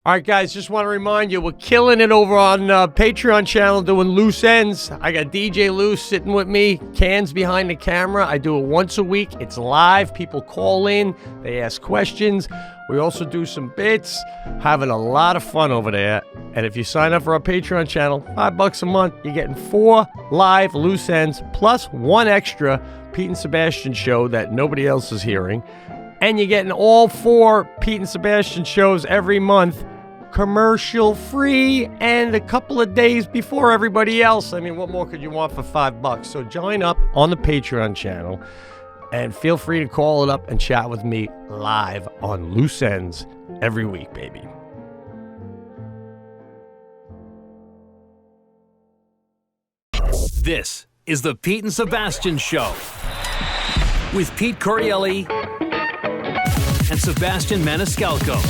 All right, guys, just want to remind you, we're killing it over on Patreon channel doing Loose Ends. I got DJ Loose sitting with me, cans behind the camera. I do it once a week. It's live. People call in. They ask questions. We also do some bits. Having a lot of fun over there. And if you sign up for our Patreon channel, $5 a month, you're getting 4 live Loose Ends plus 1 extra Pete and Sebastian show that nobody else is hearing. And you're getting all 4 Pete and Sebastian shows every month, commercial free, and a couple of days before everybody else. I mean, what more could you want for $5? So join up on the Patreon channel and feel free to call it up and chat with me live on Loose Ends every week, baby. This is the Pete and Sebastian Show with Pete Correale and Sebastian Maniscalco.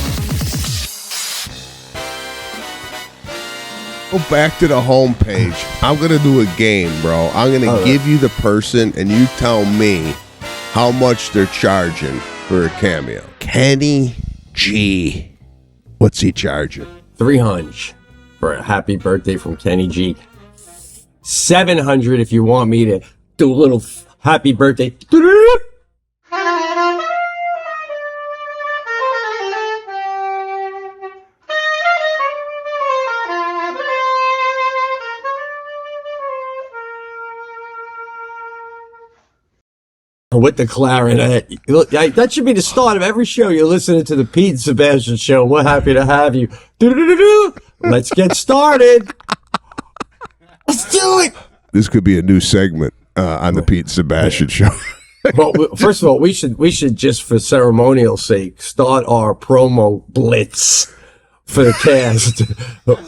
Go back to the homepage. I'm going to do a game, bro. I'm going to give you the person, and you tell me how much they're charging for a cameo. Kenny G. What's he charging? $300 for a happy birthday from Kenny G. $700 if you want me to do a little happy birthday. With the clarinet. Look, that should be the start of every show. You're listening to the Pete and Sebastian Show. We're happy to have you. Let's get started. Let's do it. This could be a new segment on the Pete and Sebastian Show. Well, first of all, we should just, for ceremonial sake, start our promo blitz for the cast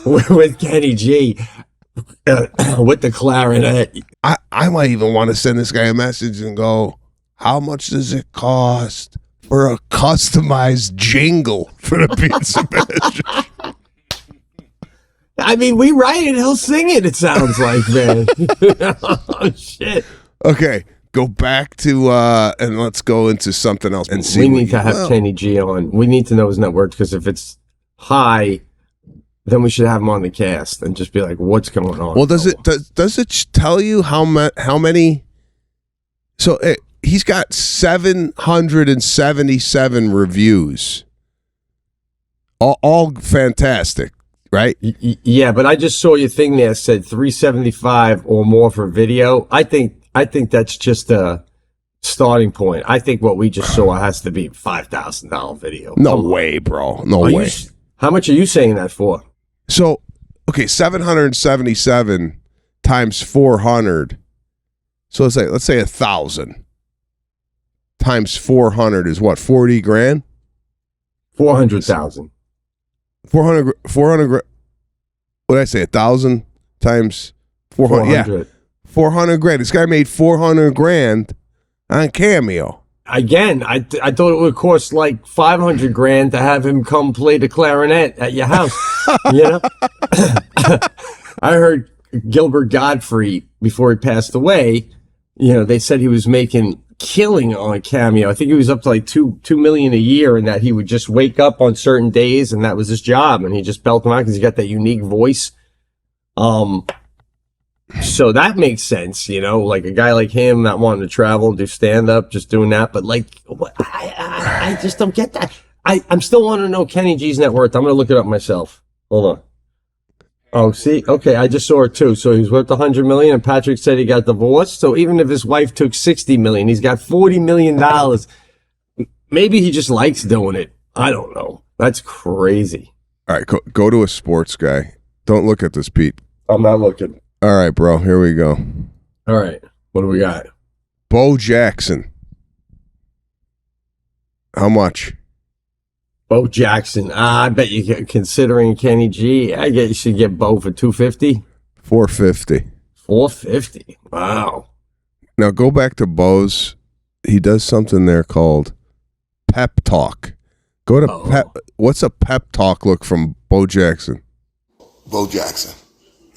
with Kenny G with the clarinet. I might even want to send this guy a message and go, how much does it cost for a customized jingle for the Pete and Sebastian? I mean, we write it, he'll sing it, it sounds like, man. Oh, shit. Okay, go back to, and let's go into something else. And see we need to have Kenny G on. We need to know his net worth, because if it's high, then we should have him on the cast and just be like, what's going on? Well, does it tell you how many? So he's got 777 reviews, all fantastic, right? Yeah, but I just saw your thing there said 375 or more for video. I think that's just a starting point. I think what we just saw has to be $5,000 video. No way, bro. No way. How much are you saying that for? So, okay, 777 times 400. So let's say 1,000 times 400 is what? 40 grand? 400,000. 400. What did I say? 1,000 times 400. Yeah, 400 grand. This guy made 400 grand on Cameo. Again, I thought it would cost like 500 grand to have him come play the clarinet at your house. You know, I heard Gilbert Gottfried before he passed away. You know, they said he was making killing on Cameo. I think he was up to like $2 million a year, and that he would just wake up on certain days, and that was his job, and he just belt them out because he got that unique voice. So that makes sense, you know, like a guy like him not wanting to travel and do stand-up, just doing that. But like, I just don't get that. I'm still wanting to know Kenny G's net worth. I'm going to look it up myself. Hold on. Oh, see? Okay, I just saw it too. So he's worth $100 million, and Patrick said he got divorced. So even if his wife took $60 million, he's got $40 million. Maybe he just likes doing it. I don't know. That's crazy. All right, go to a sports guy. Don't look at this, Pete. I'm not looking. All right, bro. Here we go. All right. What do we got? Bo Jackson. How much? Bo Jackson. I bet you, considering Kenny G, I guess you should get Bo for $250. $450. $450. Wow. Now go back to Bo's. He does something there called pep talk. Go to pep. What's a pep talk look from Bo Jackson? Bo Jackson.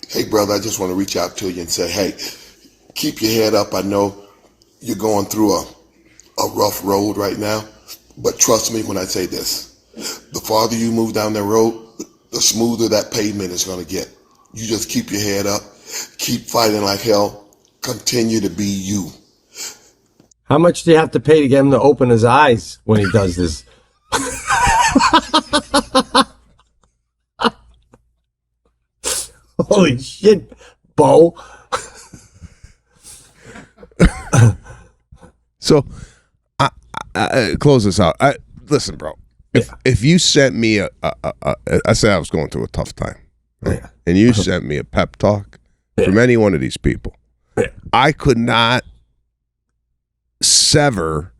Hey, brother, I just want to reach out to you and say, hey, keep your head up. I know you're going through a rough road right now, but trust me when I say this. The farther you move down that road, the smoother that pavement is going to get. You just keep your head up, keep fighting like hell, continue to be you. How much do you have to pay to get him to open his eyes when he does this? Holy shit, Bo. So, I close this out. Listen, bro. If you sent me I said I was going through a tough time, right? And you sent me a pep talk from any one of these people, I could not sever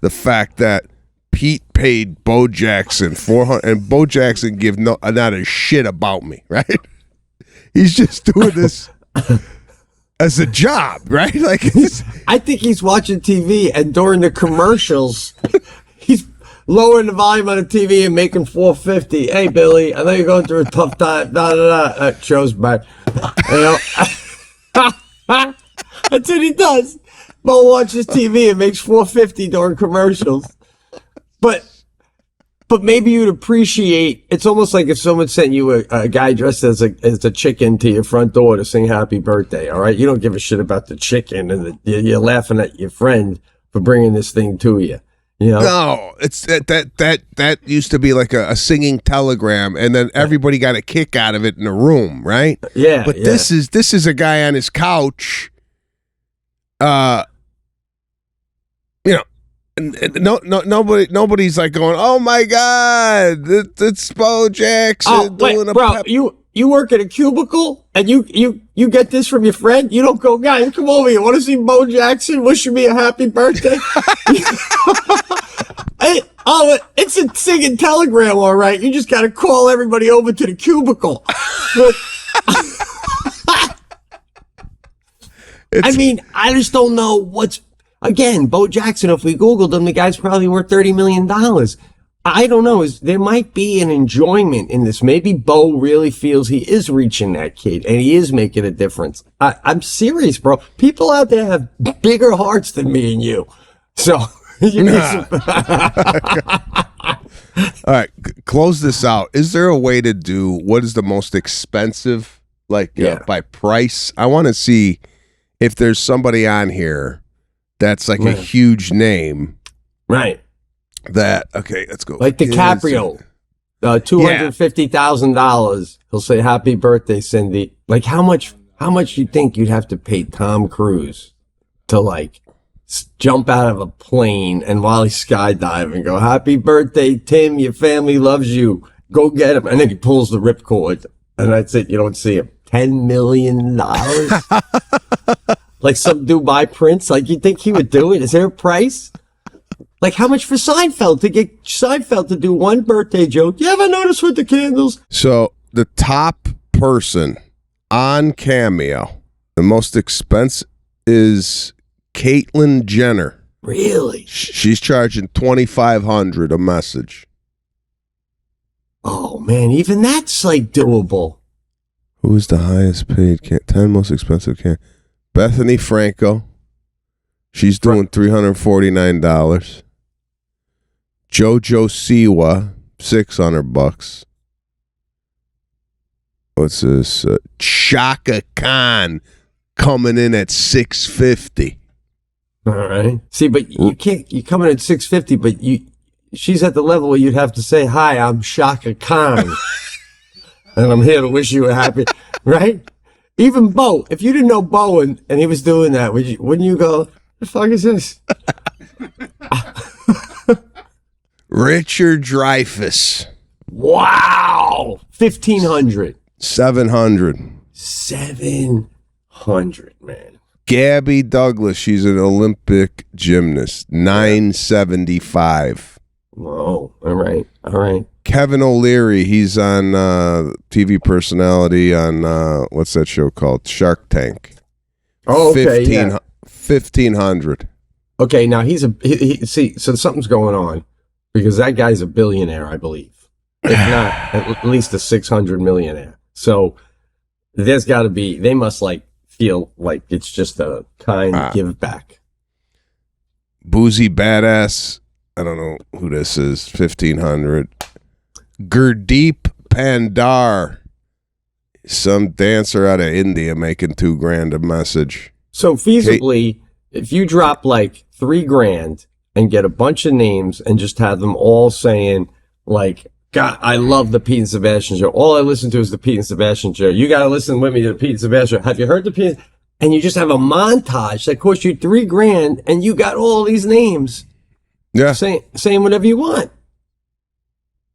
the fact that Pete paid Bo Jackson $400, and Bo Jackson give not a shit about me, right? He's just doing this as a job, right? Like, I think he's watching TV, and during the commercials, he's lowering the volume on the TV and making $450. Hey, Billy, I know you're going through a tough time. That show's bad. You know, that's what he does. Bo watches TV and makes $450 during commercials. But maybe you'd appreciate, it's almost like if someone sent you a guy dressed as a chicken to your front door to sing happy birthday, all right? You don't give a shit about the chicken, and you're laughing at your friend for bringing this thing to you. You know? No, it's that used to be like a singing telegram, and then everybody got a kick out of it in the room, right? Yeah. But this is a guy on his couch, you know. Nobody's like going, oh my God, it's Bo Jackson doing a bro, you work at a cubicle and you get this from your friend. You don't go, guys, come over here. Want to see Bo Jackson wishing me a happy birthday? It's a singing telegram, all right. You just got to call everybody over to the cubicle. I mean, I just don't know what's. Again, Bo Jackson, if we Googled him, the guy's probably worth $30 million. I don't know. There might be an enjoyment in this. Maybe Bo really feels he is reaching that kid and he is making a difference. I'm serious, bro. People out there have bigger hearts than me and you. So, all right, close this out. Is there a way to do what is the most expensive, by price? I want to see if there's somebody on here that's like a huge name. Right. Okay, let's go. Like DiCaprio, $250,000. He'll say, happy birthday, Cindy. Like, how much you think you'd have to pay Tom Cruise to jump out of a plane and while he's skydiving go, happy birthday, Tim, your family loves you. Go get him. And then he pulls the ripcord and that's it. You don't see him. $10 million? Like some Dubai prince? Like, you think he would do it? Is there a price? Like, how much for Seinfeld to get Seinfeld to do one birthday joke? You ever notice with the candles? So, the top person on Cameo, the most expensive, is Caitlyn Jenner. Really? She's charging $2,500 a message. Oh, man, even that's, doable. Who's the highest paid? 10 most expensive Bethany Franco. She's doing $349. Jojo Siwa, $600. What's this? Chaka Khan coming in at $650. All right. See, but you can't. You come in at $650, but she's at the level where you'd have to say, "Hi, I'm Chaka Khan, and I'm here to wish you a happy." Right? Even Bo, if you didn't know Bo and he was doing that, wouldn't you go, the fuck is this? Richard Dreyfuss. Wow. 1,500. 700. 700, man. Gabby Douglas, she's an Olympic gymnast. 975. Whoa. All right. Kevin O'Leary, he's on TV personality on what's that show called? Shark Tank. Oh, okay. 1,500. Okay, now see, so something's going on because that guy's a billionaire, I believe. If not, at least a 600 millionaire. So there's got to be, they must feel like it's just a kind give back. Boozy Badass, I don't know who this is, 1,500. Gurdeep Pandar. Some dancer out of India making $2,000 a message. So feasibly, if you drop like $3,000 and get a bunch of names and just have them all saying like, God, I love the Pete and Sebastian show. All I listen to is the Pete and Sebastian show. You got to listen with me to the Pete and Sebastian show. Have you heard the Pete? And you just have a montage that costs you $3,000 and you got all these names. Yeah. Saying whatever you want.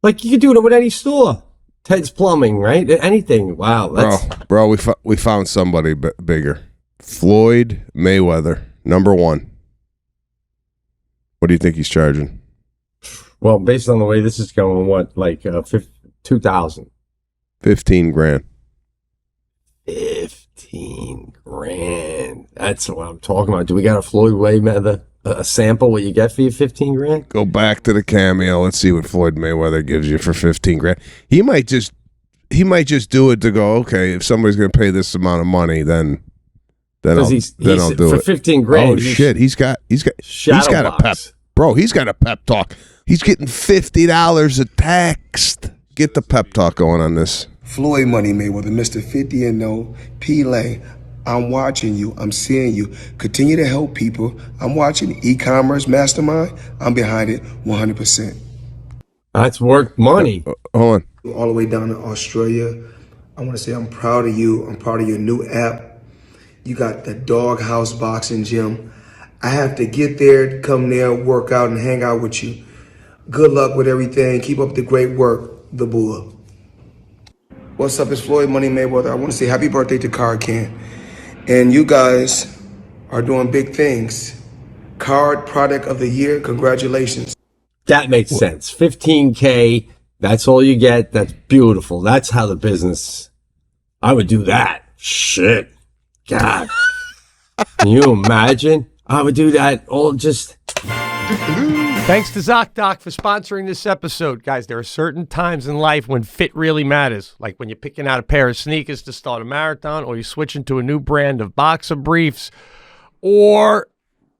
Like you could do it with any store. Ted's Plumbing, right? Anything. Wow. Bro, we found somebody bigger. Floyd Mayweather, #1. What do you think he's charging? Well, based on the way this is going, what, like 2,000? $15,000. $15,000. That's what I'm talking about. Do we got a Floyd Mayweather a sample? What you get for your $15,000? Go back to the Cameo. Let's see what Floyd Mayweather gives you for $15,000. He might just do it to go. Okay, if somebody's going to pay this amount of money, then I'll do for it. $15,000. Oh shit, he's got a pep. Bro, he's got a pep talk. He's getting $50 a text. Get the pep talk going on this. Floyd Money Mayweather, Mr. 50 and no, P-Lane. I'm watching you. I'm seeing you. Continue to help people. I'm watching e-commerce mastermind. I'm behind it 100%. That's worth money. Hold on. All the way down to Australia. I want to say I'm proud of you. I'm proud of your new app. You got the Doghouse Boxing Gym. I have to get there, come there, work out, and hang out with you. Good luck with everything. Keep up the great work, the Bull. What's up? It's Floyd Money Mayweather. I want to say happy birthday to Card Can. And you guys are doing big things. Card Product of the Year. Congratulations. That makes sense. $15,000. That's all you get. That's beautiful. That's how the business. I would do that. Shit. God. Can you imagine? I would do that all just. Thanks to Zocdoc for sponsoring this episode. Guys, there are certain times in life when fit really matters. Like when you're picking out a pair of sneakers to start a marathon, or you're switching to a new brand of boxer briefs, or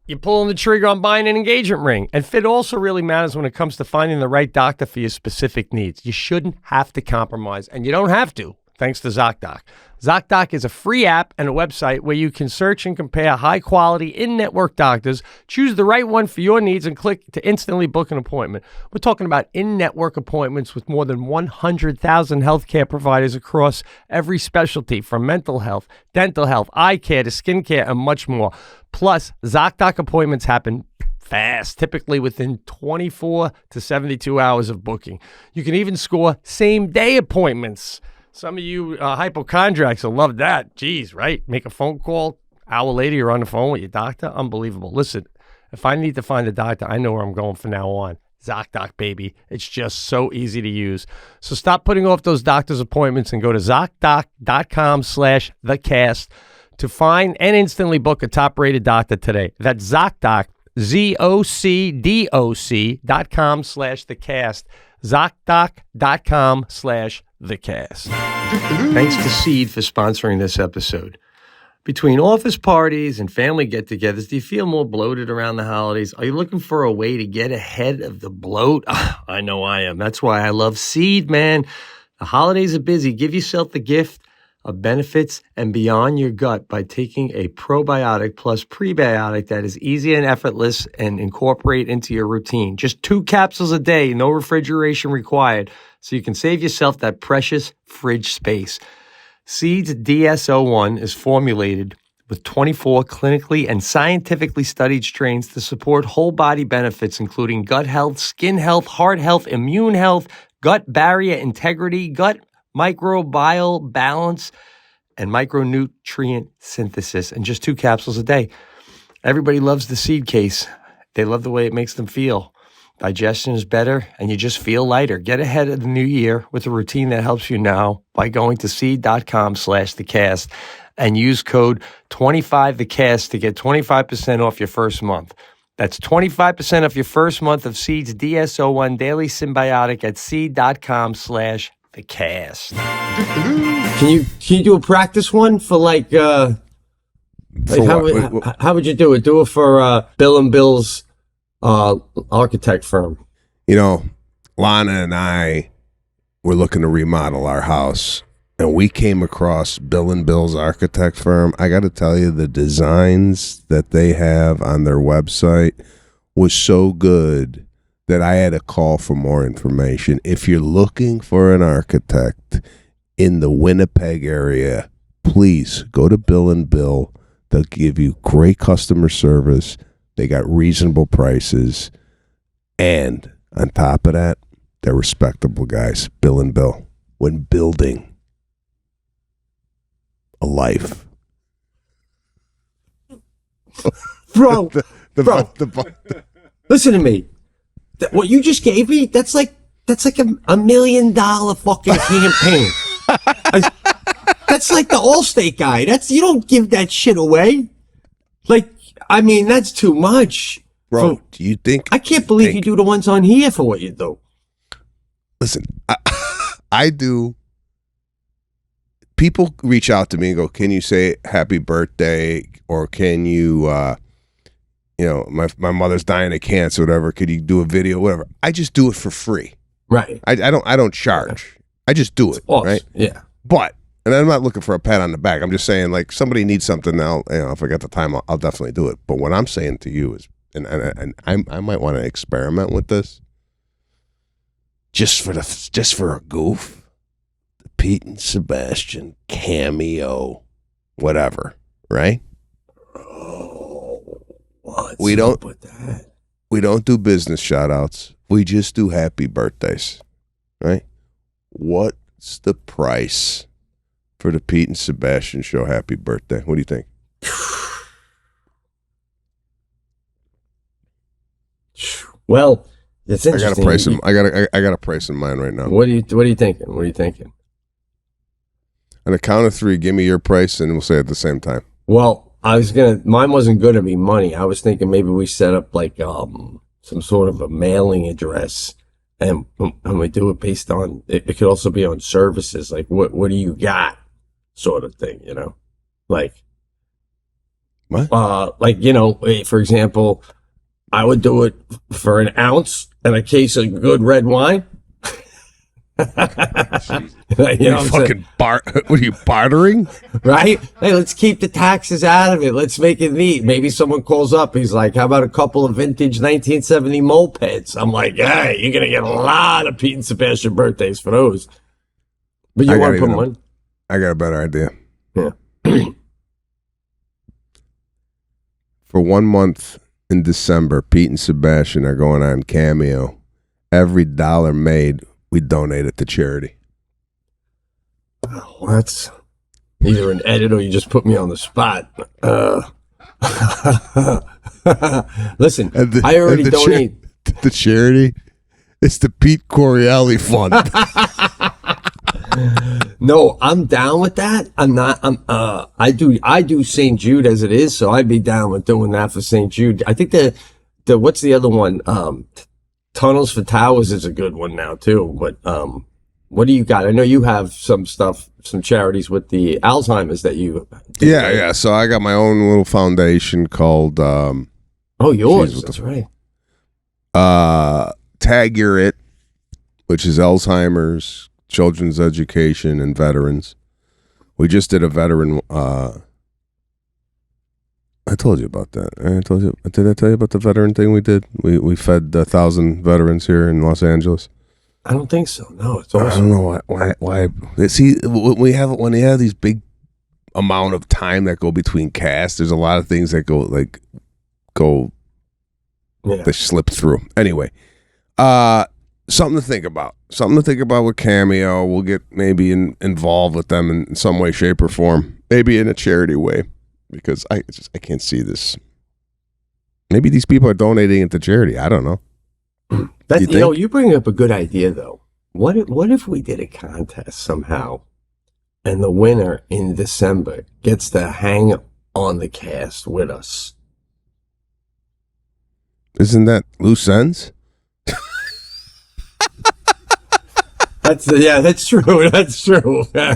you're pulling the trigger on buying an engagement ring. And fit also really matters when it comes to finding the right doctor for your specific needs. You shouldn't have to compromise, and you don't have to, thanks to Zocdoc. Zocdoc is a free app and a website where you can search and compare high-quality in-network doctors, choose the right one for your needs, and click to instantly book an appointment. We're talking about in-network appointments with more than 100,000 healthcare providers across every specialty, from mental health, dental health, eye care to skin care, and much more. Plus, Zocdoc appointments happen fast, typically within 24 to 72 hours of booking. You can even score same-day appointments. Some of you hypochondriacs will love that. Jeez, right? Make a phone call. Hour later, you're on the phone with your doctor. Unbelievable. Listen, if I need to find a doctor, I know where I'm going from now on. Zocdoc, baby. It's just so easy to use. So stop putting off those doctor's appointments and go to Zocdoc.com/thecast to find and instantly book a top-rated doctor today. That's Zocdoc, ZocDoc.com/thecast. Zocdoc.com/thecast. Thanks to Seed for sponsoring this episode. Between office parties and family get-togethers, do you feel more bloated around the holidays? Are you looking for a way to get ahead of the bloat? I know I am. That's why I love Seed, man. The holidays are busy. Give yourself the gift of benefits and beyond your gut by taking a probiotic plus prebiotic that is easy and effortless and incorporate into your routine. Just 2 capsules a day, no refrigeration required, so you can save yourself that precious fridge space. Seed's DSO1 is formulated with 24 clinically and scientifically studied strains to support whole body benefits, including gut health, skin health, heart health, immune health, gut barrier integrity, gut microbial balance, and micronutrient synthesis, and just 2 capsules a day. Everybody loves the Seed case. They love the way it makes them feel. Digestion is better, and you just feel lighter. Get ahead of the new year with a routine that helps you now by going to seed.com/thecast and use code 25thecast to get 25% off your first month. That's 25% off your first month of Seed's DSO1 Daily Symbiotic at seed.com/thecast. Can you do a practice one for like how would you do it? Do it for Bill and Bill's architect firm. You know, Lana and I we're looking to remodel our house, and we came across Bill and Bill's architect firm. I got to tell you, the designs that they have on their website was so good that I had to call for more information. If you're looking for an architect in the Winnipeg area, please go to Bill and Bill. They'll give you great customer service. They got reasonable prices. And on top of that, they're respectable guys. Bill and Bill. When building a life. Bro, listen to me. What you just gave me, that's like $1 million fucking campaign. That's like the Allstate guy. You don't give that shit away. Like, I mean, that's too much. Bro, do you think... I can't believe you do the ones on here for what you do. Listen, I do... People reach out to me and go, can you say happy birthday? Or can you, my mother's dying of cancer, whatever. Could you do a video, whatever? I just do it for free. Right. I don't charge. I just do it, awesome. right? Yeah. But, and I'm not looking for a pat on the back. I'm just saying, like, somebody needs something now. If I got the time, I'll definitely do it. But what I'm saying to you is, and I might want to experiment with this, just for a goof. The Pete and Sebastian cameo, whatever, right? Oh, what's we don't up with that? We don't do business shout outs. We just do happy birthdays, right? What's the price for the Pete and Sebastian show happy birthday? What do you think? Well, it's interesting. I got a price in mind right now. What are you thinking? What are you thinking? On a count of three, give me your price and we'll say it at the same time. Well, mine wasn't going to be money. I was thinking maybe we set up like some sort of a mailing address and we do it based on, it could also be on services. Like what do you got sort of thing, like, what? For example, I would do it for an ounce and a case of good red wine. What are you bartering? Right? Hey, let's keep the taxes out of it. Let's make it neat. Maybe someone calls up. He's like, how about a couple of vintage 1970 mopeds? I'm like, hey, you're going to get a lot of Pete and Sebastian birthdays for those. But you want to put one? I got a better idea. Yeah. For 1 month in December, Pete and Sebastian are going on Cameo. Every dollar made, we donate it to charity. Well, that's either an edit or you just put me on the spot. Listen, I already donate. The charity? It's the Pete Correale Fund. No, I'm down with that. I do St. Jude as it is, so I'd be down with doing that for St. Jude. I think the what's the other one? Tunnels for Towers is a good one now too. But what do you got? I know you have some stuff, some charities with the Alzheimer's that you do, yeah, right? yeah. So I got my own little foundation called yours. That's right. Tag Your It, which is Alzheimer's, children's education, and veterans. We just did a veteran. I told you about that. Did I tell you about the veteran thing we did? We fed 1,000 veterans here in Los Angeles. I don't think so. No, it's awesome. I don't know why. See, when you have these big amount of time that go between casts, there's a lot of things that go they slip through. Anyway, something to think about. Something to think about with Cameo. We'll get maybe involved with them in some way, shape, or form. Maybe in a charity way, because I can't see this. Maybe these people are donating it to charity. I don't know. You bring up a good idea though. What if we did a contest somehow, and the winner in December gets to hang on the cast with us? Isn't that loose ends? That's true. That's true. Hey,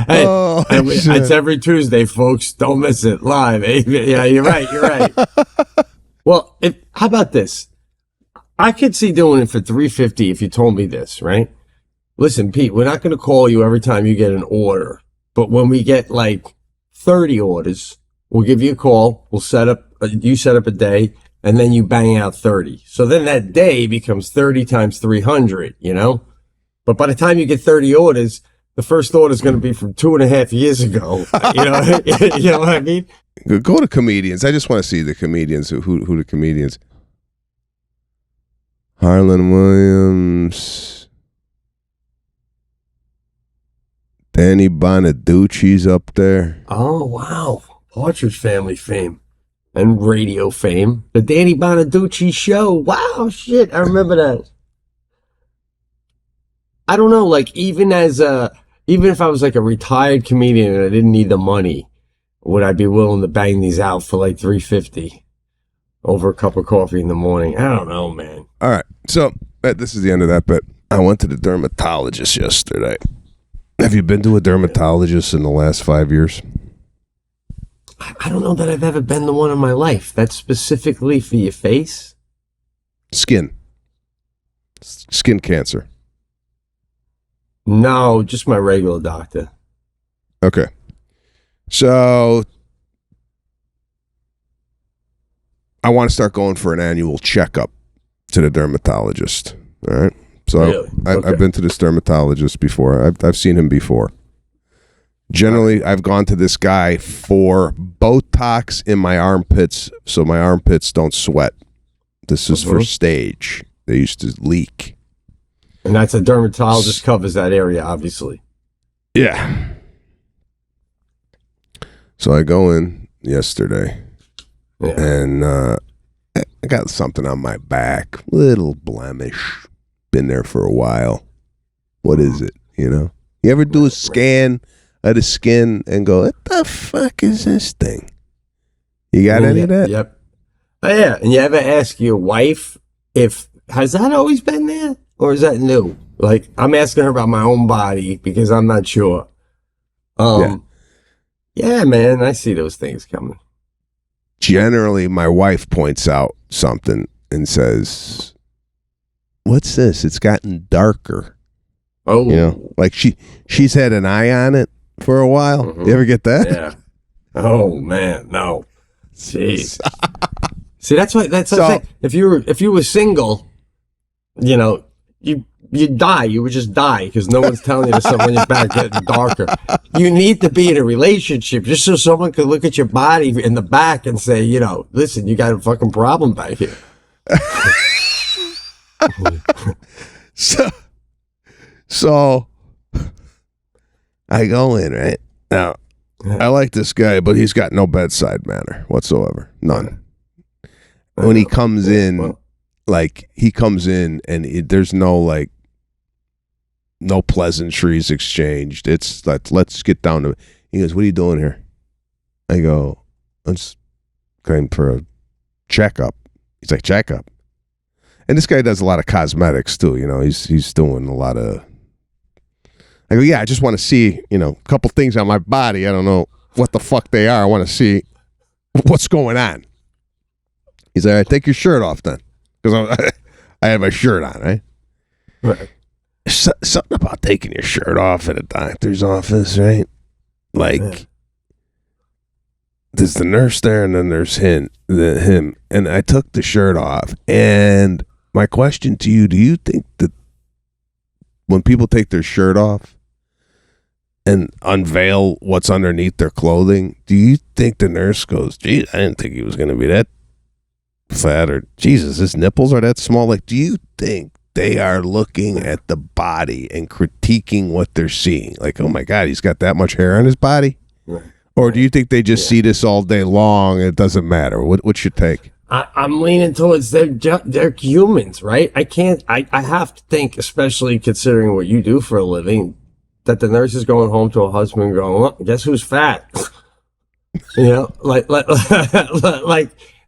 it's every Tuesday, folks. Don't miss it live. Yeah, you're right. Well, how about this? I could see doing it for $350 if you told me this, right? Listen, Pete, we're not going to call you every time you get an order, but when we get like 30 orders, we'll give you a call. We'll you set up a day, and then you bang out 30. So then that day becomes 30 times 300, you know? But by the time you get 30 orders, the first order is going to be from 2.5 years ago. You know, you know what I mean? Go to comedians. I just want to see the comedians. Who the comedians? Harlan Williams, Danny Bonaducci's up there. Oh wow, Partridge Family fame and radio fame. The Danny Bonaducci show. Wow, shit, I remember that. I don't know, like even if I was like a retired comedian and I didn't need the money, would I be willing to bang these out for like $350 over a cup of coffee in the morning? I don't know, man. All right, so this is the end of that bit. I went to the dermatologist yesterday. Have you been to a dermatologist in the last 5 years? I don't know that I've ever been to one in my life. That's specifically for your face? Skin cancer. No, just my regular doctor. Okay. So I want to start going for an annual checkup to the dermatologist. All right. So really? Okay. I've been to this dermatologist before. I've seen him before. Generally, I've gone to this guy for Botox in my armpits so my armpits don't sweat. This is for stage. They used to leak. And that's a dermatologist covers that area, obviously. Yeah. So I go in yesterday, and I got something on my back, little blemish. Been there for a while. What is it? You know? You ever do a scan of the skin and go, what the fuck is this thing? You got any of that? Yep. Oh, yeah. And you ever ask your wife has that always been there? Or is that new? Like, I'm asking her about my own body because I'm not sure. Yeah, man, I see those things coming. Generally, my wife points out something and says, what's this? It's gotten darker. Oh. You know, like she's had an eye on it for a while. Mm-hmm. You ever get that? Yeah. Oh, man, no. Jeez. See, that's the thing. If you were single, you know, you'd die. You would just die because no one's telling you that something when your back getting darker. You need to be in a relationship just so someone could look at your body in the back and say, you know, listen, you got a fucking problem back here. So I go in, right? Now, I like this guy, but he's got no bedside manner whatsoever. None. When he comes in, and there's no pleasantries exchanged. It's let's get down to it. He goes, what are you doing here? I go, I'm just going for a checkup. He's like, checkup? And this guy does a lot of cosmetics too, you know. He's doing a lot of. I go, yeah, I just want to see, you know, a couple things on my body. I don't know what the fuck they are. I want to see what's going on. He's like, all right, take your shirt off then, because I have my shirt on, right? Right. Something about taking your shirt off at a doctor's office, right? Like, there's the nurse there, and then there's him, and I took the shirt off. And my question to you: do you think that when people take their shirt off and unveil what's underneath their clothing, do you think the nurse goes, "Geez, I didn't think he was going to be that fat," or "Jesus, his nipples are that small"? Like, do you think they are looking at the body and critiquing what they're seeing? Like, oh my God, he's got that much hair on his body? Right. Or do you think they just see this all day long and it doesn't matter? What's your take? I'm leaning towards they're humans, right? I have to think, especially considering what you do for a living, that the nurse is going home to a husband going, well, guess who's fat? You know, like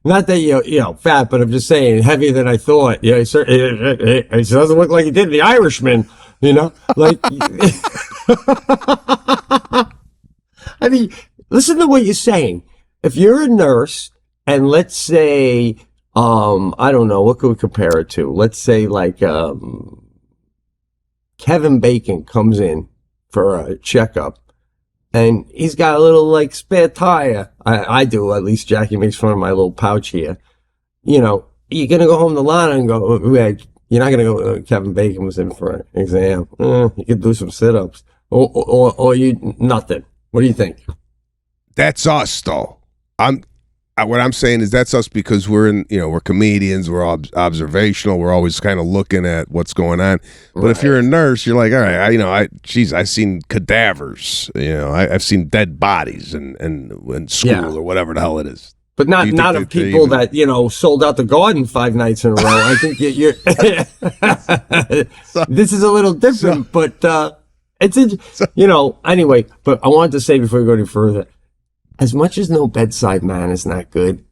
not that you know fat, but I'm just saying heavier than I thought. Yeah, it doesn't look like he did The Irishman. You know, like I mean, listen to what you're saying. If you're a nurse, and let's say I don't know. What could we compare it to? Let's say like Kevin Bacon comes in for a checkup, and he's got a little like spare tire. I do, at least. Jackie makes fun of my little pouch here. You know, you're gonna go home to Lana and go, you're not gonna go. Kevin Bacon was in for an exam. You could do some sit-ups, or you nothing. What do you think? That's us, though. What I'm saying is that's us because we're comedians, we're observational, we're always kind of looking at what's going on. But if you're a nurse, you're like, all right, I've seen cadavers, I've seen dead bodies in school or whatever the hell it is. But not of people that, sold out the garden 5 nights in a row. I think you're this is a little different, but anyway, but I wanted to say before we go any further, as much as no bedside man is not good,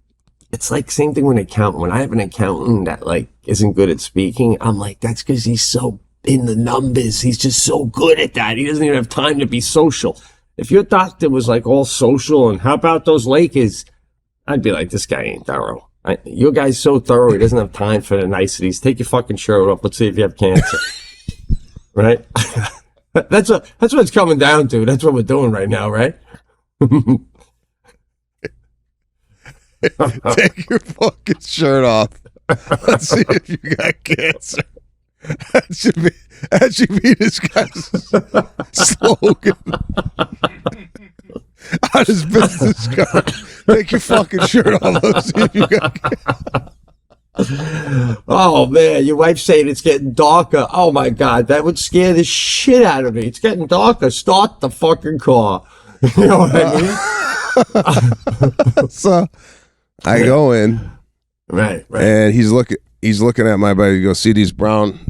it's like same thing with an accountant. When I have an accountant that like isn't good at speaking, I'm like, that's because he's so in the numbers. He's just so good at that. He doesn't even have time to be social. If your doctor was like all social and how about those Lakers, I'd be like, this guy ain't thorough. Your guy's so thorough, he doesn't have time for the niceties. Take your fucking shirt off. Let's see if you have cancer. Right? That's what it's coming down to. That's what we're doing right now, right? Take your fucking shirt off. Let's see if you got cancer. That should be this guy's slogan on his business card. Take your fucking shirt off. Let's see if you got cancer. Oh man, your wife's saying it's getting darker. Oh my God, that would scare the shit out of me. It's getting darker. Start the fucking car. You know what I mean? So I go in, right, and he's looking at my body. He goes, see these brown.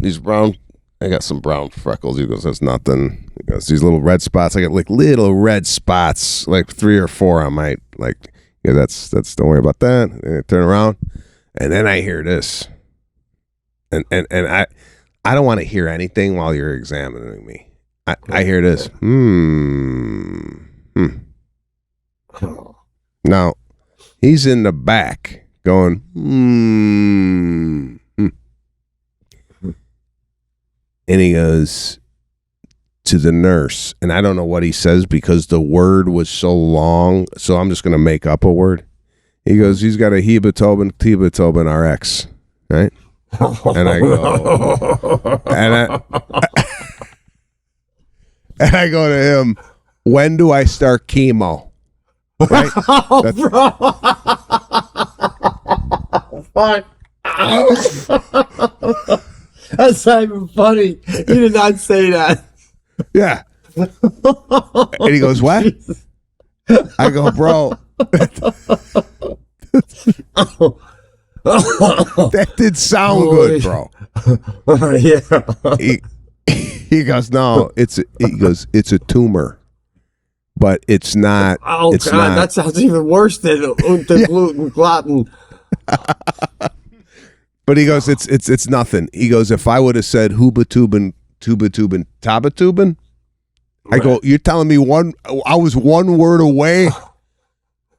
I got some brown freckles. He goes, that's nothing. He goes, these little red spots. I got like little red spots, like 3 or 4 on my like. Yeah, that's. Don't worry about that. And I turn around, and then I hear this, and I don't want to hear anything while you're examining me. I hear this. Now, he's in the back going, and he goes to the nurse, and I don't know what he says because the word was so long, so I'm just going to make up a word. He goes, he's got a Hebatoben RX, right? And I go, and I go to him, when do I start chemo? Right? Fuck. That's not even funny. You did not say that. Yeah. And he goes, what? I go, bro. That did sound good, bro. Yeah. He goes, no, it's a tumor. But it's not. Oh, it's God, not. that sounds even worse than gluten gluten. But he goes, it's nothing. He goes, if I would have said Hubatuben, Tubatubin, Tabatubin, I go, you're telling me I was one word away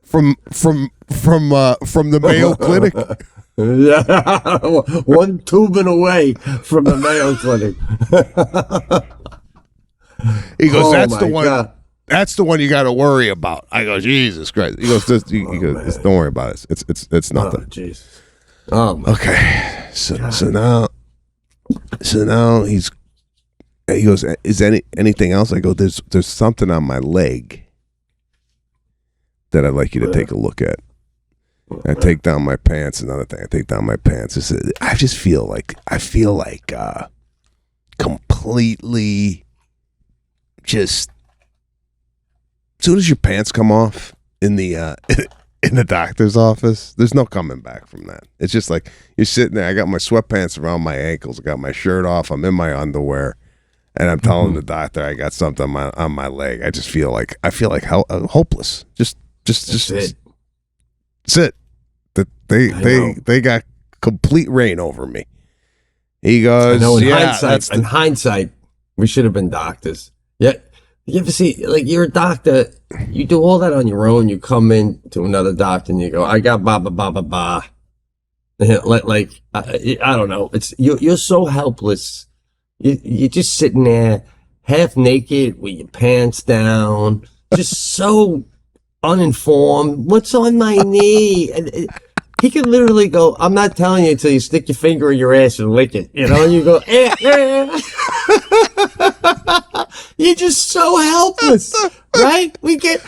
from the Mayo Clinic? Yeah, one tubing away from the Mayo Clinic. He goes, that's the one. God. That's the one you got to worry about. I go, Jesus Christ. He goes, don't worry about it. It's nothing. Oh, Jesus. Oh, okay. So now he goes, is anything else? I go, there's something on my leg that I'd like you to take a look at. I take down my pants. Another thing, I take down my pants. I just feel like completely just. As soon as your pants come off in the doctor's office, there's no coming back from that. It's just like you're sitting there. I got my sweatpants around my ankles. I got my shirt off. I'm in my underwear, and I'm telling the doctor I got something on my leg. I feel like hopeless. Just sit. They got complete reign over me. He goes, in hindsight, we should have been doctors. Yeah. You ever see, like, you're a doctor, you do all that on your own, you come in to another doctor and you go, I got ba ba ba ba ba. I don't know. It's you're so helpless. You're just sitting there, half naked with your pants down, just so uninformed. What's on my knee? And he could literally go, I'm not telling you until you stick your finger in your ass and lick it. You know, and you go, You're just so helpless, right? We get.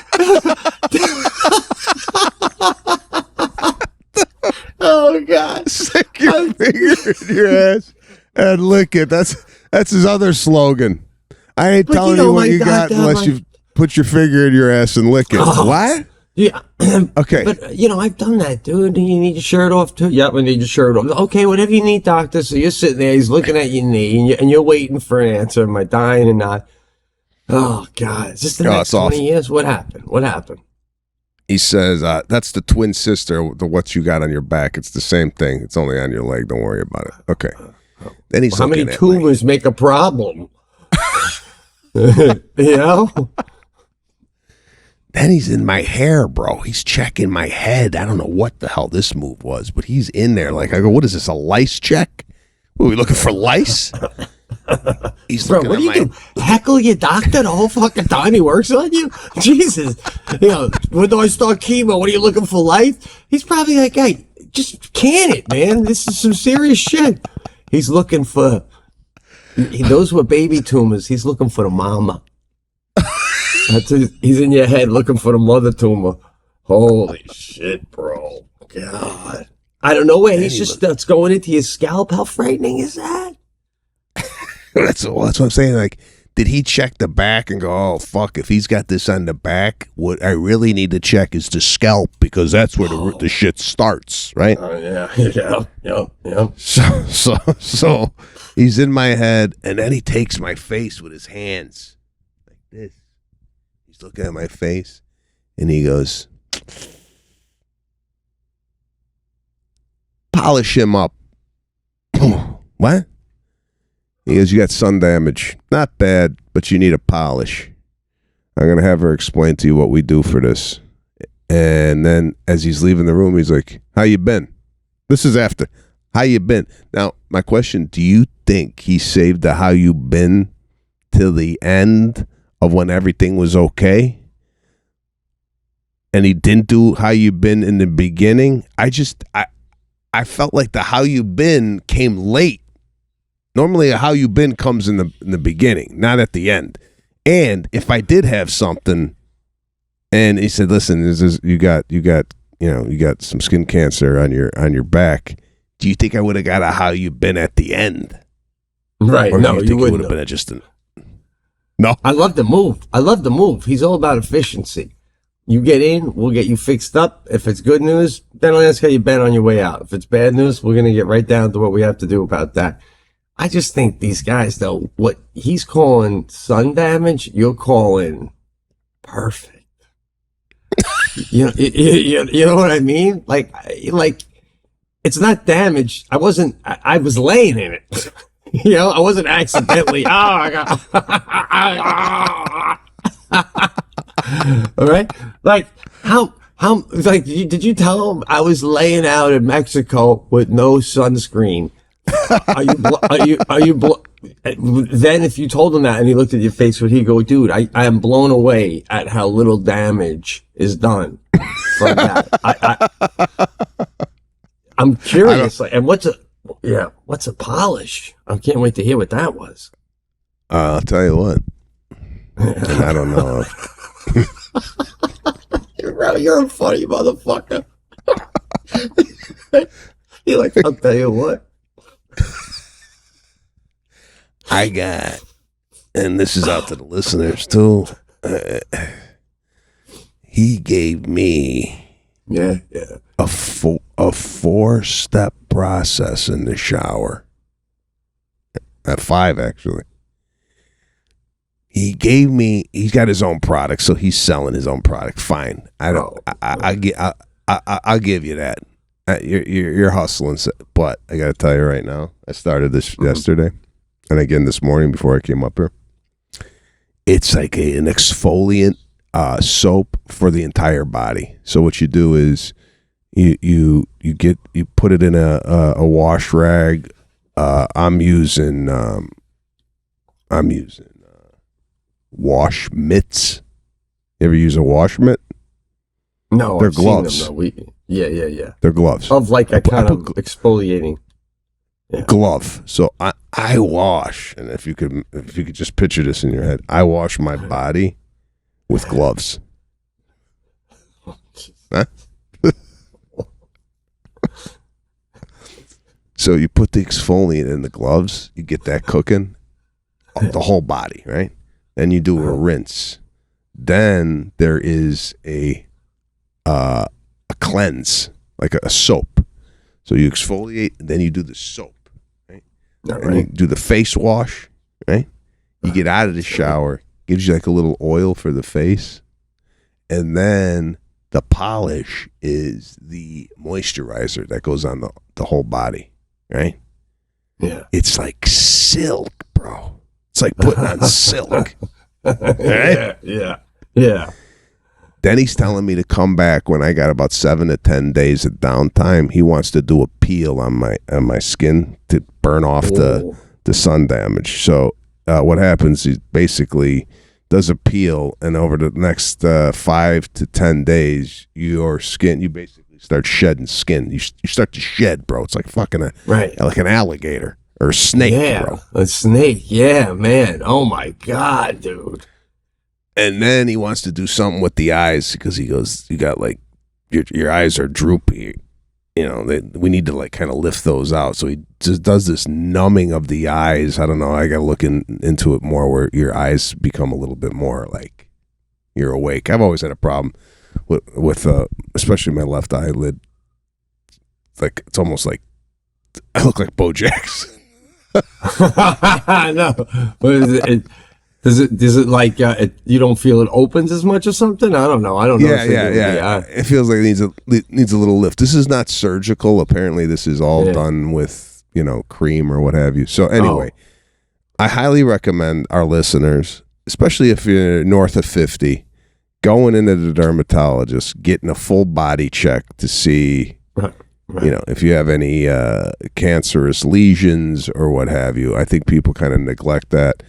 Oh God! Stick your finger in your ass and lick it. That's his other slogan. I ain't telling you what you got unless you put your finger in your ass and lick it. What? Yeah. Okay. But, I've done that, dude. Do you need your shirt off, too? Yep, I need your shirt off. Okay, whatever you need, doctor. So you're sitting there, he's looking at your knee, and you're waiting for an answer. Am I dying or not? Oh, God. Is this the next 20 years? What happened? He says, that's the twin sister, the what you got on your back. It's the same thing. It's only on your leg. Don't worry about it. Okay. Then he's how many tumors make a problem? You know? Then he's in my hair, bro. He's checking my head. I don't know what the hell this move was, but he's in there. Like, I go, what is this, a lice check? What, are we looking for lice? He's bro, what do you do? Heckle your doctor the whole fucking time he works on you? Jesus. When do I start chemo? What are you looking for, life? He's probably like, hey, just can it, man. This is some serious shit. He's looking for, those were baby tumors. He's looking for the mama. He's in your head looking for the mother tumor. Holy shit, bro. God. I don't know where he's just starts going into your scalp. How frightening is that? That's what I'm saying. Like, did he check the back and go, oh, fuck, if he's got this on the back, what I really need to check is the scalp because that's where the shit starts, right? Oh, yeah. So he's in my head, and then he takes my face with his hands like this. He's looking at my face, and he goes, polish him up. What? He goes, you got sun damage. Not bad, but you need a polish. I'm going to have her explain to you what we do for this. And then as he's leaving the room, he's like, how you been? This is after. How you been? Now, my question, do you think he saved the how you been till the end of when everything was okay? And he didn't do how you been in the beginning? I felt like the how you been came late. Normally, a how you been comes in the beginning, not at the end. And if I did have something, and he said, "Listen, you got some skin cancer on your back. Do you think I would have got a how you been at the end?" Right? Or no, do you think you it wouldn't. Would have been just an. No, I love the move. He's all about efficiency. You get in, we'll get you fixed up. If it's good news, then I'll ask how you been on your way out. If it's bad news, we're gonna get right down to what we have to do about that. I just think these guys, though, what he's calling sun damage, you're calling perfect. you know what I mean? Like it's not damage. I was laying in it. I wasn't accidentally. I got. All right. Like how? Like did you tell him I was laying out in Mexico with no sunscreen? Are you then if you told him that and he looked at your face, would he go, dude, I am blown away at how little damage is done from that. I'm curious. And what's a polish? I can't wait to hear what that was. I'll tell you what. And I don't know. You're a funny motherfucker. You're like, I'll tell you what. I got, and this is out to the listeners too. He gave me a 4-step process in the shower. At 5 actually. He's got his own product, so he's selling his own product. Fine, I'll give you that. You're hustling, but I gotta tell you right now, I started this yesterday, and again this morning before I came up here. It's like an exfoliant soap for the entire body. So what you do is, You put it in a wash rag. I'm using wash mitts. You ever use a wash mitt? No, they're I've gloves. seen them, though. Yeah. They're gloves. Of like a kind of exfoliating glove. So I wash, and if you could just picture this in your head, I wash my body with gloves. Huh? So you put the exfoliant in the gloves, you get that cooking, the whole body, right? Then you do a rinse. Then there is a cleanse, like a soap. So you exfoliate, and then you do the soap, right? And you do the face wash, right? You get out of the shower, gives you like a little oil for the face, and then the polish is the moisturizer that goes on the whole body, right? Yeah. It's like silk, bro. It's like putting on silk. Right? Yeah. Then he's telling me to come back when I got about 7 to 10 days of downtime. He wants to do a peel on my skin to burn off the sun damage. So what happens is basically does a peel, and over the next 5 to 10 days, your skin, you basically start shedding skin. You start to shed, bro. It's like fucking like an alligator or a snake, bro. A snake. Yeah, man. Oh my God, dude. And then he wants to do something with the eyes because he goes, you got like, your eyes are droopy. You know, we need to like kind of lift those out. So he just does this numbing of the eyes. I don't know. I got to look into it more where your eyes become a little bit more like you're awake. I've always had a problem with especially my left eyelid. Like, it's almost like I look like Bo Jackson. No. What is it? Does it like you don't feel it opens as much or something? I don't know. Yeah. It feels like it needs a little lift. This is not surgical. Apparently, this is all done with cream or what have you. So anyway, I highly recommend our listeners, especially if you're north of 50, going into the dermatologist, getting a full body check to see, if you have any cancerous lesions or what have you. I think people kind of neglect that.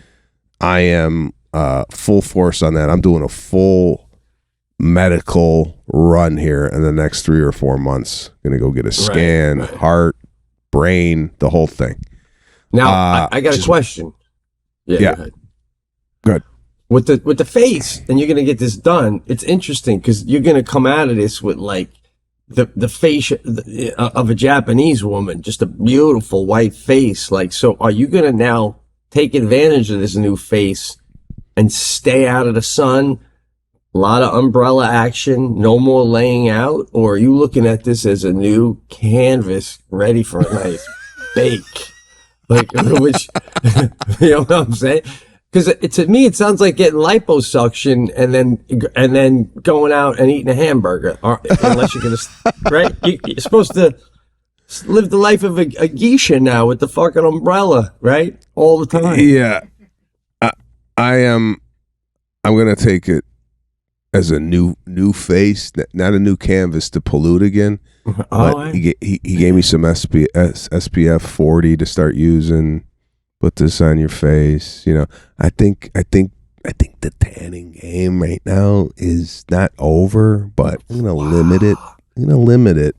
I am full force on that. I'm doing a full medical run here in the next 3 or 4 months. Going to go get a scan, heart, brain, the whole thing. Now, I got a question. Yeah. Good. With the face, and you're going to get this done, it's interesting because you're going to come out of this with like the face of a Japanese woman, just a beautiful white face. Like, so are you going to now take advantage of this new face and stay out of the sun? A lot of umbrella action, no more laying out? Or are you looking at this as a new canvas ready for a nice bake? Like, which, you know what I'm saying? Because to me, it sounds like getting liposuction and then going out and eating a hamburger. Or, unless you're going to, right? You're supposed to live the life of a geisha now with the fucking umbrella, right? All the time. Yeah. I'm going to take it as a new face, not a new canvas to pollute again. But he gave me some SPF 40 to start using. Put this on your face. I think the tanning game right now is not over, but I'm going to limit it.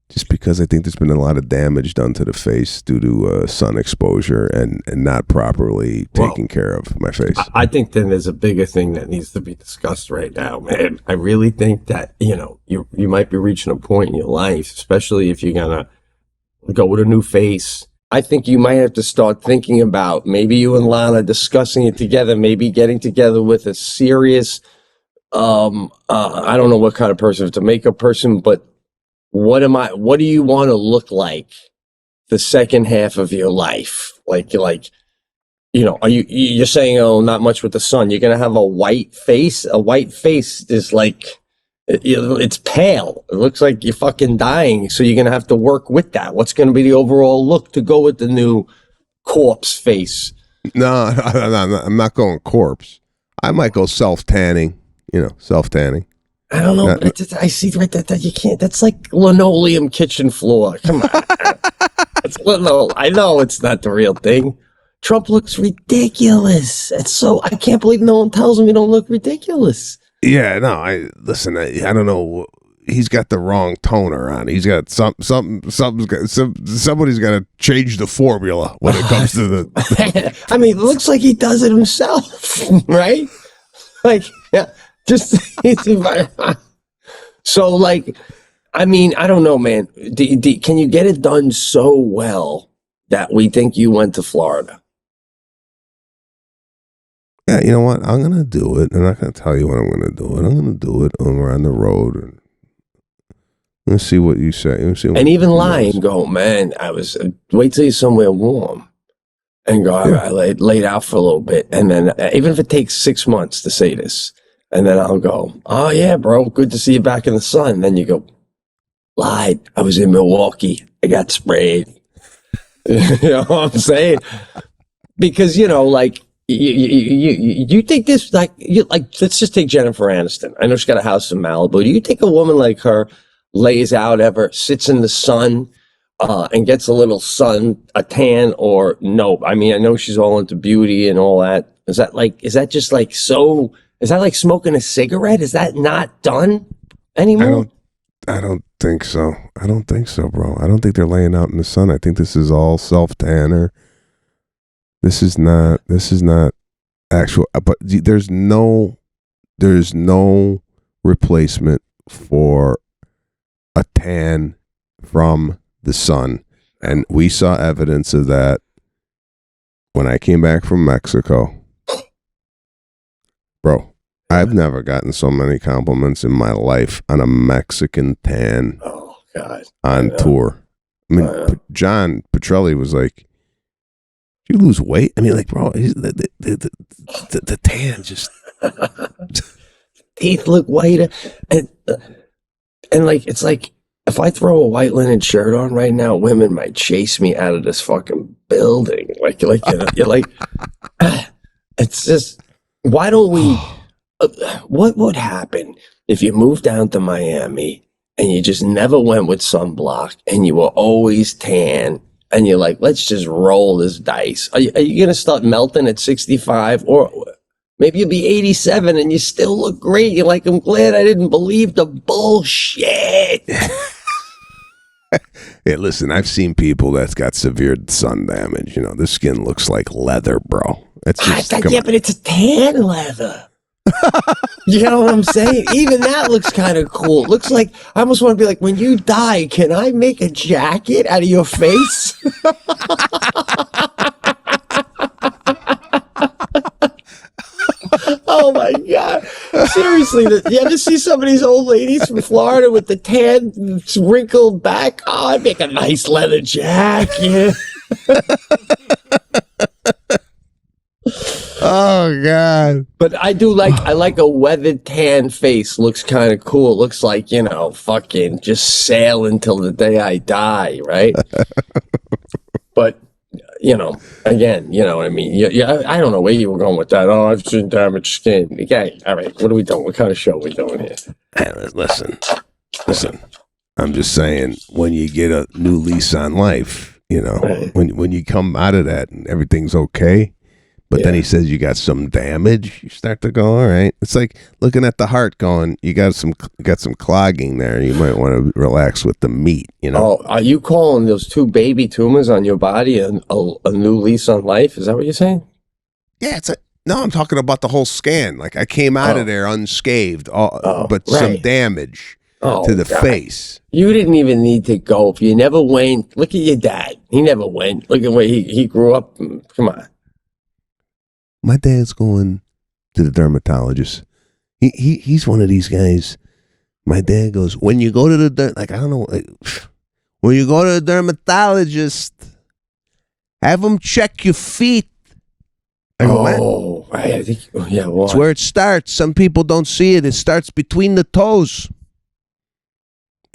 Just because I think there's been a lot of damage done to the face due to sun exposure and not properly taking care of my face. I think then there's a bigger thing that needs to be discussed right now, man. I really think that, you might be reaching a point in your life, especially if you're going to go with a new face. I think you might have to start thinking about maybe you and Lana discussing it together, maybe getting together with a serious, I don't know what kind of person, if it's a makeup person, but what do you want to look like the second half of your life? Are you're saying, not much with the sun. You're going to have a white face. A white face is like, it's pale. It looks like you're fucking dying. So you're going to have to work with that. What's going to be the overall look to go with the new corpse face? No, I'm not going corpse. I might go self-tanning, self-tanning. I don't know. But I see right that you can't. That's like linoleum kitchen floor. Come on. It's linoleum. I know it's not the real thing. Trump looks ridiculous. I can't believe no one tells him he don't look ridiculous. Yeah, no, I don't know. He's got the wrong toner on. He's got somebody's got to change the formula when it comes to the. I mean, it looks like he does it himself, right? Like, yeah, just so like, I mean, I don't know, man. Can you get it done so well that we think you went to Florida? Yeah, you know what? I'm gonna do it. I'm not gonna tell you when I'm gonna do it. I'm gonna do it when we're on the road. And let's see what you say. And even lie and go, man. I was wait till you're somewhere warm, and go. I laid out for a little bit, and then even if it takes 6 months to say this, and then I'll go, oh yeah, bro, good to see you back in the sun. And then you go, lied. I was in Milwaukee. I got sprayed. You know what I'm saying? Because like. You think this like let's just take Jennifer Aniston. I know she's got a house in Malibu. Do you think a woman like her lays out ever, sits in the sun, and gets a little a tan, or no? I mean, I know she's all into beauty and all that. Is that like smoking a cigarette? Is that not done anymore? I don't think so. I don't think so, bro. I don't think they're laying out in the sun. I think this is all self-tanner. This is not actual, but there's no replacement for a tan from the sun. And we saw evidence of that when I came back from Mexico. Bro, I've never gotten so many compliments in my life on a Mexican tan on tour. I mean, John Petrelli was like, you lose weight? I mean, like, bro, the tan just teeth look whiter, and like it's like if I throw a white linen shirt on right now, women might chase me out of this fucking building. Like you're like, it's just why don't we? What would happen if you moved down to Miami and you just never went with sunblock and you were always tan? And you're like, let's just roll this dice. Are you going to start melting at 65? Or maybe you'll be 87 and you still look great. You're like, I'm glad I didn't believe the bullshit. Yeah, listen, I've seen people that's got severe sun damage. Their skin looks like leather, bro. It's just, but it's a tan leather. You know what I'm saying? Even that looks kind of cool. It looks like I almost want to be like, when you die, can I make a jacket out of your face? Oh my God. Seriously, you ever see some of these old ladies from Florida with the tan wrinkled back? Oh, I'd make a nice leather jacket. Oh God! But I like a weathered tan face. Looks kind of cool. Looks like fucking just sail until the day I die, right? But again, you know what I mean. Yeah. I don't know where you were going with that. Oh, I've seen damaged skin. Okay, all right. What are we doing? What kind of show are we doing here? Hey, listen. I'm just saying, when you get a new lease on life, right. when you come out of that and everything's okay. But then he says you got some damage. You start to go, all right. It's like looking at the heart, going, you got some clogging there. You might want to relax with the meat. Oh, are you calling those 2 baby tumors on your body a new lease on life? Is that what you're saying? Yeah, no. I'm talking about the whole scan. Like I came out of there unscathed, but right. Some damage to the face. You didn't even need to go. If you never went, look at your dad. He never went. Look at where he grew up. Come on. My dad's going to the dermatologist. He's one of these guys. My dad goes, when you go to when you go to the dermatologist, have him check your feet. I go, right. I think, yeah, well, it's where it starts. Some people don't see it. It starts between the toes.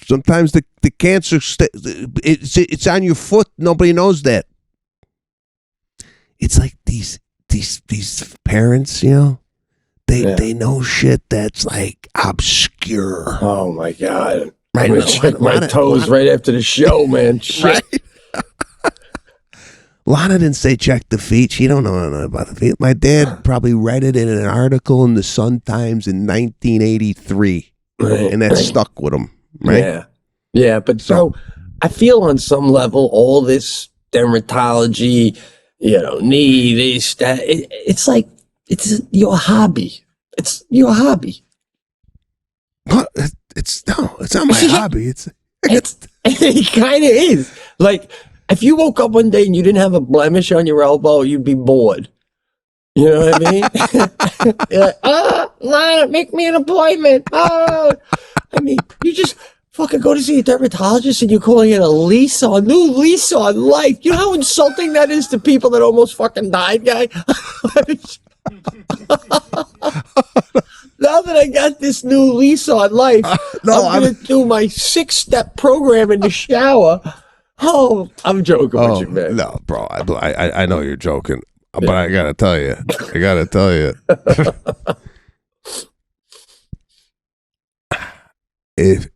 Sometimes the cancer, it's on your foot. Nobody knows that. It's like these parents, They know shit that's like obscure. Oh my God. Right, I'm gonna check my toes right after the show, man. Shit. Right? Lana didn't say check the feet. She don't know nothing about the feet. My dad probably read it in an article in the Sun Times in 1983, and that stuck with him. Right? Yeah. But bro, I feel on some level all this dermatology, knee, this, that. It's like it's your hobby. It's your hobby. What? It's not my hobby. It kind of is. Like, if you woke up one day and you didn't have a blemish on your elbow, you'd be bored. You know what I mean? You're like, Lana, make me an appointment. I mean, you just fucking go to see a dermatologist and you're calling it a new lease on life. You know how insulting that is to people that almost fucking died, guy? Now that I got this new lease on life, I'm going to do my 6-step program in the shower. Oh, I'm joking with you, man. No, bro. I know you're joking, but I got to tell you.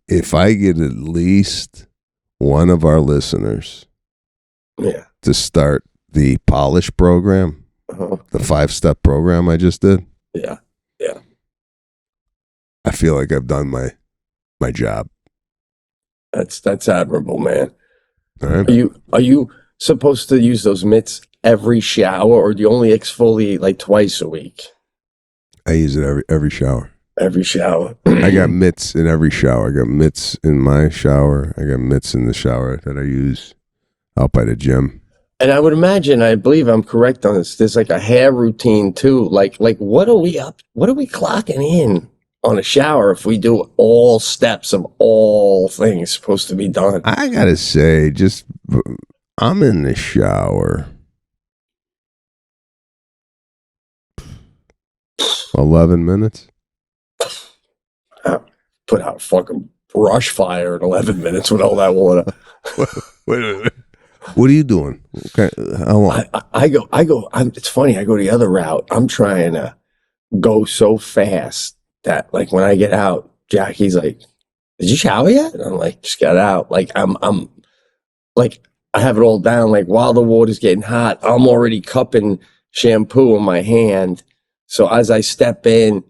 If I get at least one of our listeners to start the polish program, the 5-step program I just did. Yeah. I feel like I've done my job. That's admirable, man. All right. Are you supposed to use those mitts every shower, or do you only exfoliate like twice a week? I use it every shower. Every shower. I got mitts in every shower. I got mitts in my shower. I got mitts in the shower that I use out by the gym. And I would imagine, I believe I'm correct on this, there's like a hair routine too. Like what are we clocking in on a shower if we do all steps of all things supposed to be done? I gotta say, I'm in the shower 11 minutes. Put out fucking brush fire in 11 minutes with all that water. Wait. What are you doing? Okay, how long? It's funny, I go the other route. I'm trying to go so fast that like when I get out, Jackie's like, "Did you shower yet?" And I'm like, "Just got out." Like I'm like, I have it all down. Like while the water's getting hot, I'm already cupping shampoo in my hand. So as I step in,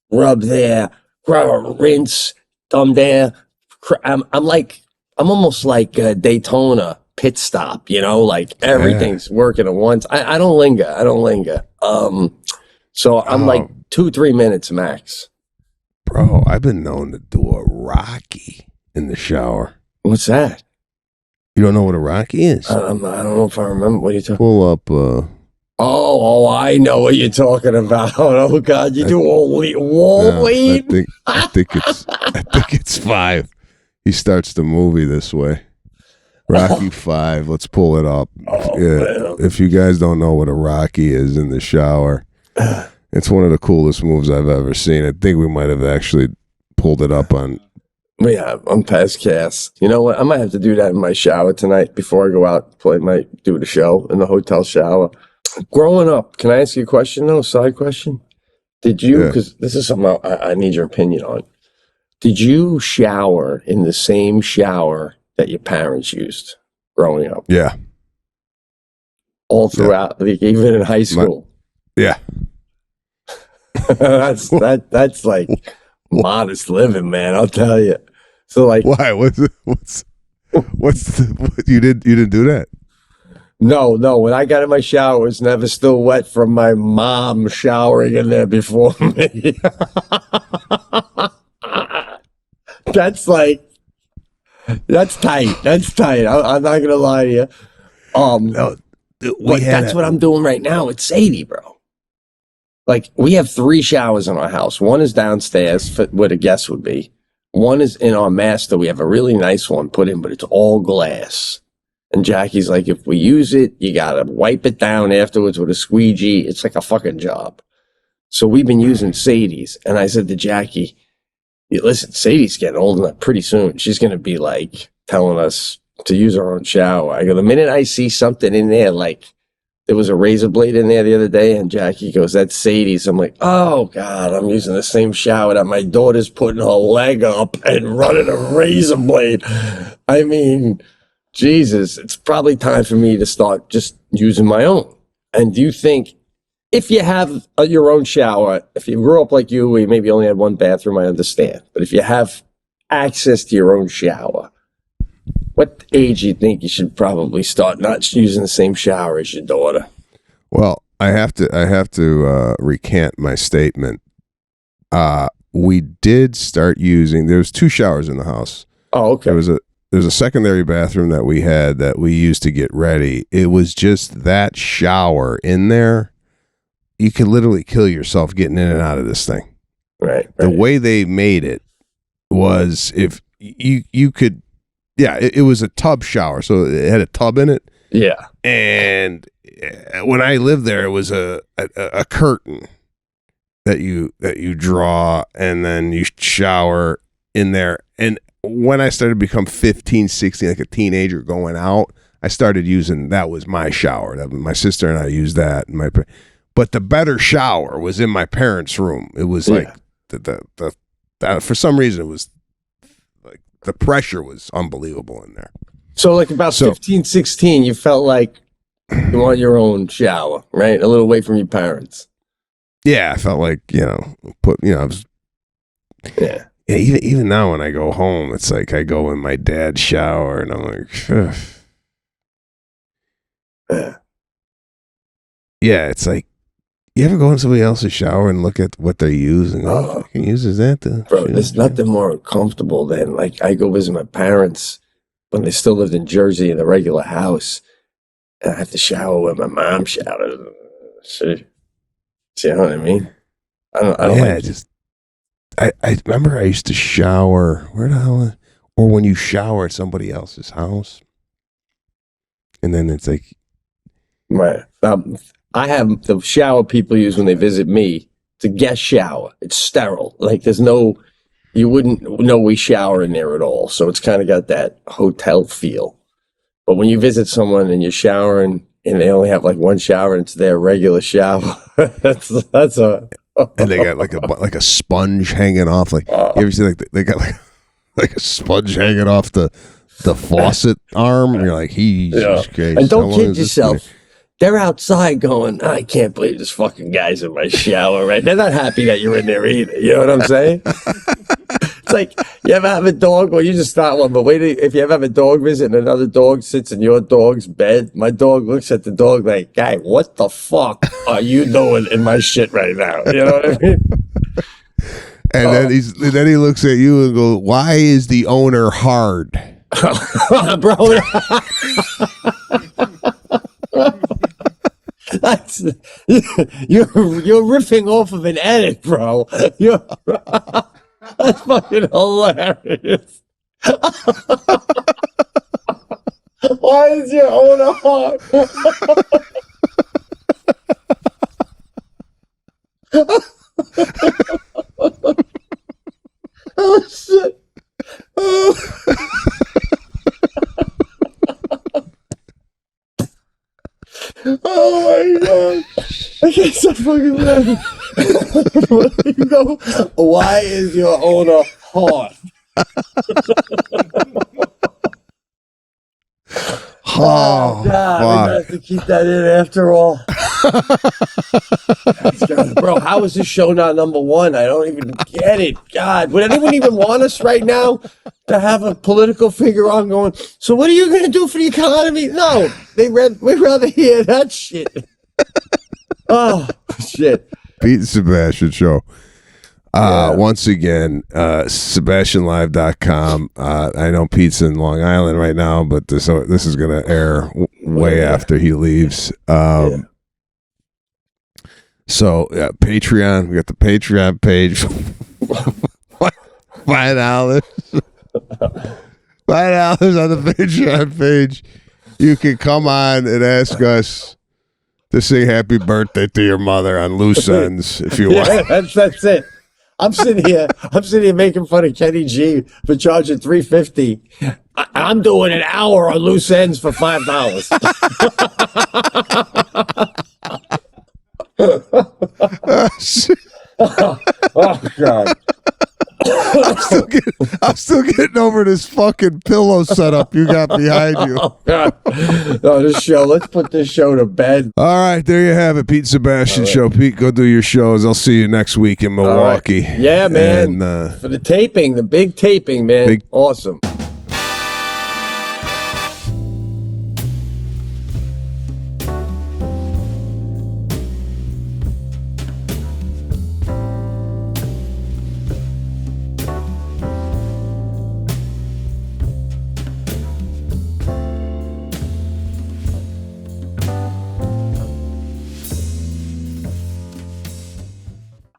rub there, rinse, thumb there. I'm almost like Daytona pit stop, like everything's working at once. I don't linger. So I'm like 2-3 minutes max. Bro, I've been known to do a Rocky in the shower. What's that? You don't know what a Rocky is? I don't know if I remember. What are you talking? Pull up. Oh, I know what you're talking about. Oh God, you do wall lead? I think it's 5. He starts the movie this way. Rocky 5. Let's pull it up. Man. If you guys don't know what a Rocky is in the shower, it's one of the coolest moves I've ever seen. I think we might have actually pulled it up on. Yeah, I'm past cast. You know what? I might have to do that in my shower tonight before I go out. Might do the show in the hotel shower. Growing up, can I ask you a question though? Side question. Did you? Because this is something I need your opinion on. Did you shower in the same shower that your parents used growing up? Yeah. All throughout, like even in high school. Yeah. That's like modest living, man. I'll tell you. So like, why? What you didn't do that? No. When I got in my shower, it was never still wet from my mom showering in there before me. That's tight. That's tight. I'm not gonna lie to you. No, that's what I'm doing right now. It's Sadie, bro. Like we have 3 showers in our house. One is downstairs where the guests would be. One is in our master. We have a really nice one put in, but it's all glass. And Jackie's like, if we use it, you gotta wipe it down afterwards with a squeegee. It's like a fucking job. So we've been using Sadie's. And I said to Jackie, listen, Sadie's getting old enough pretty soon. She's going to be like telling us to use our own shower. I go, the minute I see something in there, like there was a razor blade in there the other day, and Jackie goes, "That's Sadie's." I'm like, "Oh God, I'm using the same shower that my daughter's putting her leg up and running a razor blade." I mean, Jesus, it's probably time for me to start just using my own. And do you think, if you have your own shower, if you grew up like you, where you maybe only had one bathroom, I understand. But if you have access to your own shower, what age do you think you should probably start not using the same shower as your daughter? Well, I have to recant my statement. We did start using. There was 2 showers in the house. Oh, okay. There's a secondary bathroom that we had that we used to get ready. It was just that shower in there. You could literally kill yourself getting in and out of this thing. Right. The way they made it was, if you could. Yeah, it was a tub shower, so it had a tub in it. Yeah. And when I lived there, it was a curtain that you draw, and then you shower in there. And when I started to become 15, 16, like a teenager going out, I started using, that was my shower. That was, my sister and I used that. But the better shower was in my parents' room. It was like the for some reason it was. The pressure was unbelievable in there. So like about 15, 16, you felt like you want your own shower, right? A little away from your parents. Yeah, I felt like, I was, yeah. Even now when I go home, it's like I go in my dad's shower and I'm like, ugh. Yeah, it's like, you ever go in somebody else's shower and look at what they use and go, I can use that to bro, there's nothing more uncomfortable than, like, I go visit my parents when they still lived in Jersey in a regular house, and I have to shower where my mom showered. See what I mean? I don't like it. I remember I used to shower, where the hell, or when you shower at somebody else's house, and then it's like, right. I have the shower people use when they visit me. It's a guest shower. It's sterile. Like, there's no, you wouldn't know we shower in there at all. So it's kind of got that hotel feel. But when you visit someone and you're showering and they only have like one shower and it's their regular shower, that's a. And they got like a sponge hanging off. Like, you ever see they got like a sponge hanging off the faucet arm? And you're like, Jesus Christ. And don't kid yourself. They're outside going, I can't believe this fucking guy's in my shower, right? They're not happy that you're in there either. You know what I'm saying? It's like, you ever have a dog? Well, you just start one, but wait, if you ever have a dog visit and another dog sits in your dog's bed, my dog looks at the dog like, guy, what the fuck are you doing in my shit right now? You know what I mean? And then he looks at you and goes, why is the owner hard? Bro. That's you're riffing off of an edit, bro. That's fucking hilarious. Why is your owner hard? Oh shit. Oh my god! I can't stop fucking laughing. You go, why is your owner hard? Oh god! I have to keep that in after all. Bro, how is this show not number one? I don't even get it. God, would anyone even want us right now to have a political figure on going, so what are you going to do for the economy? No, we'd rather hear that shit. Oh, shit. Pete and Sebastian show. Once again, SebastianLive.com. I know Pete's in Long Island right now, but this is going to air way after he leaves. So, Patreon. We got the Patreon page. $5. $5 on the Patreon page. You can come on and ask us to sing happy birthday to your mother on loose ends if you want. That's it. I'm sitting here making fun of Kenny G for charging $350. I'm doing an hour on loose ends for $5. Oh God. I'm still getting over this fucking pillow setup you got behind you. Oh God. No, let's put this show to bed. All right, there you have it, Pete and Sebastian show. Pete, go do your shows. I'll see you next week in Milwaukee. Right. Yeah, man. And, for the taping, the big taping, man. Awesome.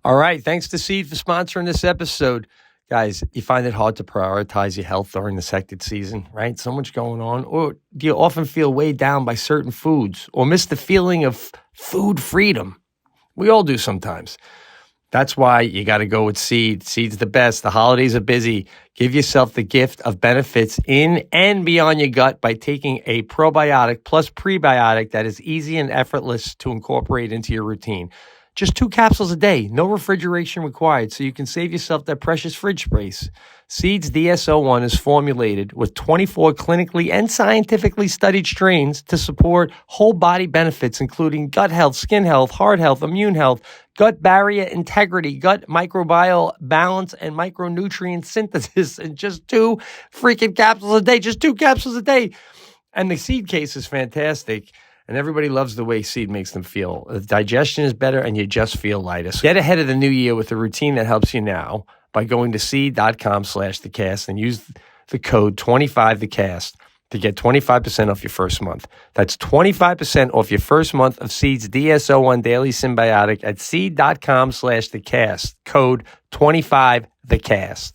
All right. Thanks to Seed for sponsoring this episode. Guys, you find it hard to prioritize your health during this hectic season, right? So much going on. Or do you often feel weighed down by certain foods or miss the feeling of food freedom? We all do sometimes. That's why you got to go with Seed. Seed's the best. The holidays are busy. Give yourself the gift of benefits in and beyond your gut by taking a probiotic plus prebiotic that is easy and effortless to incorporate into your routine. Just 2 capsules a day, no refrigeration required, so you can save yourself that precious fridge space. Seed's DSO1 is formulated with 24 clinically and scientifically studied strains to support whole body benefits, including gut health, skin health, heart health, immune health, gut barrier integrity, gut microbiome balance, and micronutrient synthesis in just 2 freaking capsules a day, just 2 capsules a day. And the Seed case is fantastic. And everybody loves the way Seed makes them feel. The digestion is better and you just feel lighter. So get ahead of the new year with a routine that helps you now by going to seed.com/thecast and use the code 25thecast to get 25% off your first month. That's 25% off your first month of Seed's DSO1 Daily Symbiotic at seed.com/thecast. Code 25thecast.